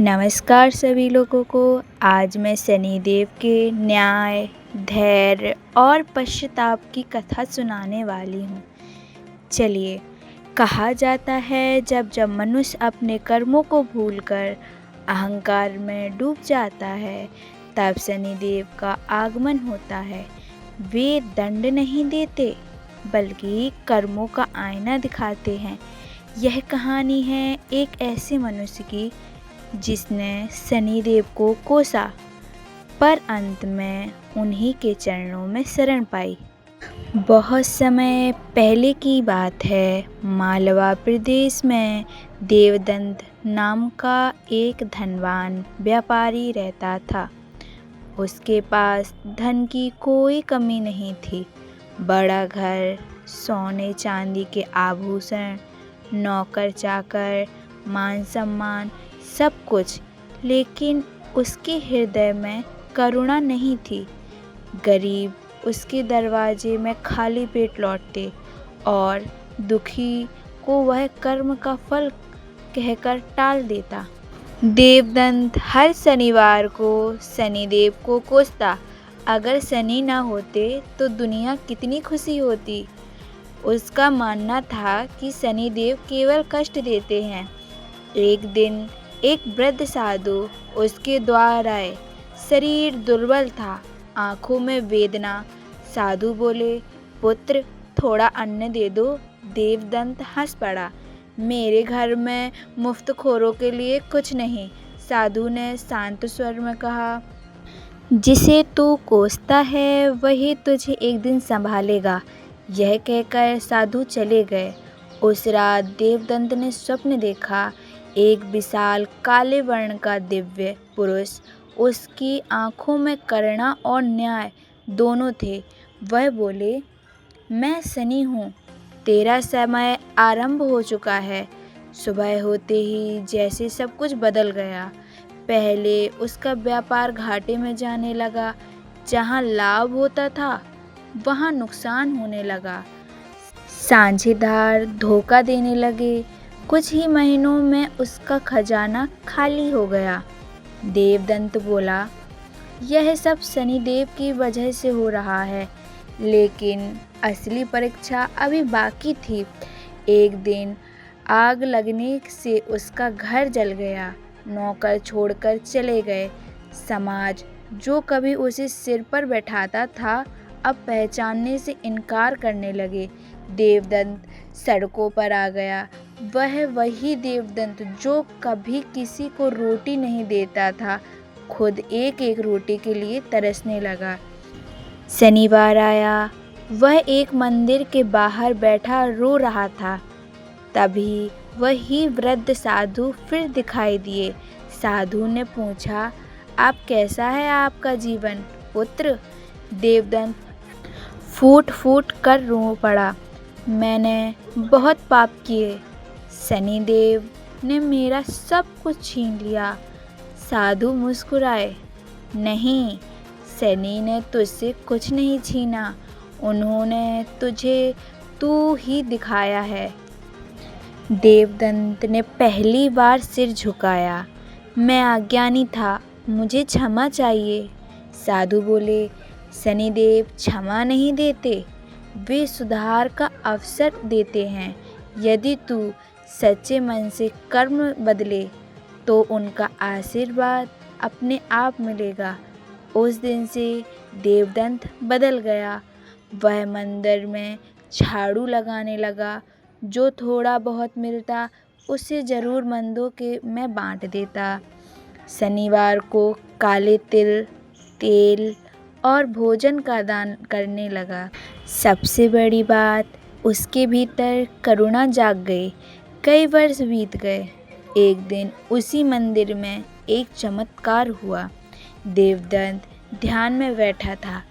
नमस्कार सभी लोगों को। आज मैं शनिदेव के न्याय, धैर्य और पश्चाताप की कथा सुनाने वाली हूँ। चलिए, कहा जाता है जब मनुष्य अपने कर्मों को भूलकर अहंकार में डूब जाता है, तब शनिदेव का आगमन होता है। वे दंड नहीं देते, बल्कि कर्मों का आईना दिखाते हैं। यह कहानी है एक ऐसे मनुष्य की जिसने शनिदेव को कोसा, पर अंत में उन्हीं के चरणों में शरण पाई। बहुत समय पहले की बात है। मालवा प्रदेश में देवदंत नाम का एक धनवान व्यापारी रहता था। उसके पास धन की कोई कमी नहीं थी। बड़ा घर, सोने चांदी के आभूषण, नौकर चाकर, मान सम्मान, सब कुछ, लेकिन उसके हृदय में करुणा नहीं थी। गरीब उसके दरवाजे में खाली पेट लौटते और दुखी को वह कर्म का फल कहकर टाल देता। देवदंत हर शनिवार को शनिदेव को कोसता। अगर शनि न होते तो दुनिया कितनी खुशी होती। उसका मानना था कि शनिदेव केवल कष्ट देते हैं। एक दिन एक वृद्ध साधु उसके द्वार आए। शरीर दुर्बल था, आंखों में वेदना। साधु बोले, पुत्र, थोड़ा अन्न दे दो। देवदंत हंस पड़ा। मेरे घर में मुफ्तखोरों के लिए कुछ नहीं। साधु ने शांत स्वर में कहा, जिसे तू कोसता है वही तुझे एक दिन संभालेगा। यह कहकर साधु चले गए। उस रात देवदंत ने स्वप्न देखा। एक विशाल काले वर्ण का दिव्य पुरुष, उसकी आंखों में करुणा और न्याय दोनों थे। वह बोले, मैं शनि हूँ, तेरा समय आरंभ हो चुका है। सुबह होते ही जैसे सब कुछ बदल गया। पहले उसका व्यापार घाटे में जाने लगा। जहाँ लाभ होता था वहाँ नुकसान होने लगा। साझेदार धोखा देने लगे। कुछ ही महीनों में उसका खजाना खाली हो गया। देवदंत बोला, यह सब शनिदेव की वजह से हो रहा है, लेकिन असली परीक्षा अभी बाकी थी। एक दिन आग लगने से उसका घर जल गया। नौकर छोड़कर चले गए। समाज जो कभी उसे सिर पर बैठाता था, अब पहचानने से इनकार करने लगे। देवदंत सड़कों पर आ गया। वह वही देवदंत जो कभी किसी को रोटी नहीं देता था, खुद एक एक रोटी के लिए तरसने लगा। शनिवार आया। वह एक मंदिर के बाहर बैठा रो रहा था। तभी वही वृद्ध साधु फिर दिखाई दिए। साधु ने पूछा, आप कैसा है आपका जीवन, पुत्र? देवदंत फूट फूट कर रो पड़ा। मैंने बहुत पाप किए। शनिदेव ने मेरा सब कुछ छीन लिया। साधु मुस्कुराए, नहीं, शनि ने तुझसे कुछ नहीं छीना। उन्होंने तुझे तू ही दिखाया है। देवदंत ने पहली बार सिर झुकाया। मैं अज्ञानी था, मुझे क्षमा चाहिए। साधु बोले, शनिदेव क्षमा नहीं देते, वे सुधार का अवसर देते हैं। यदि तू सच्चे मन से कर्म बदले तो उनका आशीर्वाद अपने आप मिलेगा। उस दिन से देवदंत बदल गया। वह मंदिर में झाड़ू लगाने लगा। जो थोड़ा बहुत मिलता उसे ज़रूरतमंदों के में बांट देता। शनिवार को काले तिल, तेल और भोजन का दान करने लगा। सबसे बड़ी बात, उसके भीतर करुणा जाग गई। कई वर्ष बीत गए। एक दिन उसी मंदिर में एक चमत्कार हुआ। देवदंत ध्यान में बैठा था।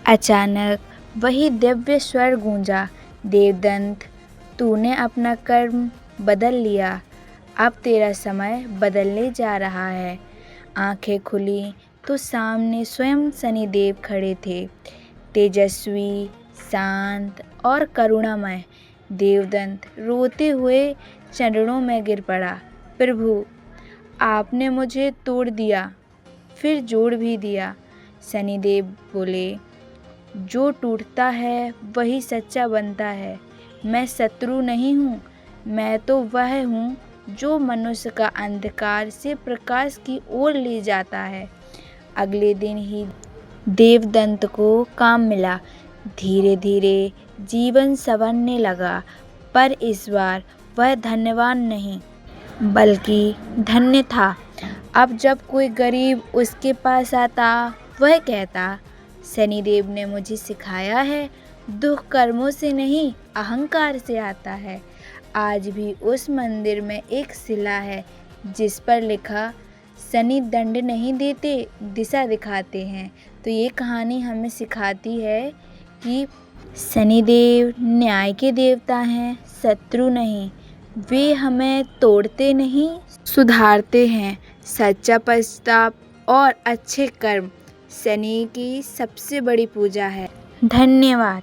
अचानक वही दिव्य स्वर गूंजा, देवदंत, तूने अपना कर्म बदल लिया। अब तेरा समय बदलने जा रहा है। आंखें खुली तो सामने स्वयं शनिदेव खड़े थे, तेजस्वी, शांत और करुणामय। देवदंत रोते हुए चरणों में गिर पड़ा, प्रभु, आपने मुझे तोड़ दिया, फिर जोड़ भी दिया। शनिदेव बोले, जो टूटता है वही सच्चा बनता है। मैं शत्रु नहीं हूँ, मैं तो वह हूँ जो मनुष्य का अंधकार से प्रकाश की ओर ले जाता है। अगले दिन ही देवदंत को काम मिला। धीरे धीरे जीवन संवरने लगा, पर इस बार वह धन्यवान नहीं बल्कि धन्य था। अब जब कोई गरीब उसके पास आता, वह कहता, शनिदेव ने मुझे सिखाया है, दुख कर्मों से नहीं अहंकार से आता है। आज भी उस मंदिर में एक शिला है जिस पर लिखा, शनि दंड नहीं देते, दिशा दिखाते हैं। तो ये कहानी हमें सिखाती है कि शनिदेव न्याय के देवता हैं, शत्रु नहीं। वे हमें तोड़ते नहीं, सुधारते हैं। सच्चा पश्चाताप और अच्छे कर्म शनि की सबसे बड़ी पूजा है। धन्यवाद।